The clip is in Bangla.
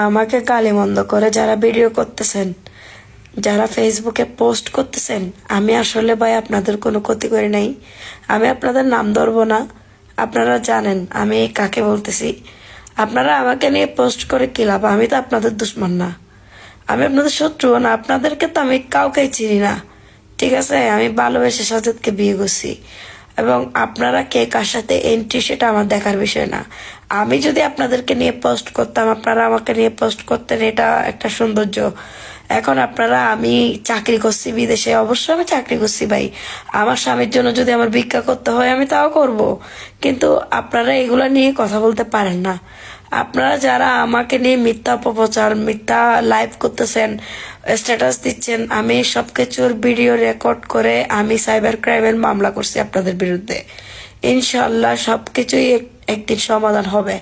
আমাকে গালিমন্দ করে যারা ভিডিও করতেছেন, যারা ফেসবুকে পোস্ট করতেছেন, আমি আসলে ভাই আপনাদের কোনো ক্ষতি করি নাই। আমি আপনাদের নাম ধরবো না, আপনারা জানেন আমি কাকে বলতেছি। আপনারা আমাকে নিয়ে পোস্ট করে কি লাভ? আমি তো আপনাদের দুশ্মন না, আমি আপনাদের শত্রু না, আপনাদেরকে তো আমি কাউকেই চিনি না। ঠিক আছে, আমি ভালোবেসে সাজেদকে বিয়ে করছি, এবং আপনারা কে কার সাথে এন্ট্রি সেটা আমার দেখার বিষয় না। আমি যদি আপনাদেরকে নিয়ে পোস্ট করতাম, আপনারা আমাকে নিয়ে পোস্ট করতেন, এটা একটা সৌন্দর্য। এখন আপনারা, আমি চাকরি করছি বিদেশে, অবশ্যই আমি চাকরি করছি ভাই, আমার স্বামীর জন্য যদি আমার ভিক্ষা করতে হয় আমি তাও করব, কিন্তু আপনারা এগুলা নিয়ে কথা বলতে পারেন না। আপনারা যারা আমাকে নিয়ে মিথ্যা অপপ্রচার, মিথ্যা লাইভ করতেছেন, স্ট্যাটাস দিচ্ছেন, আমি সবকিছুর ভিডিও রেকর্ড করে আমি সাইবার ক্রাইমের মামলা করছি আপনাদের বিরুদ্ধে। ইনশাল্লাহ সবকিছুই একদিন সমাধান হবে।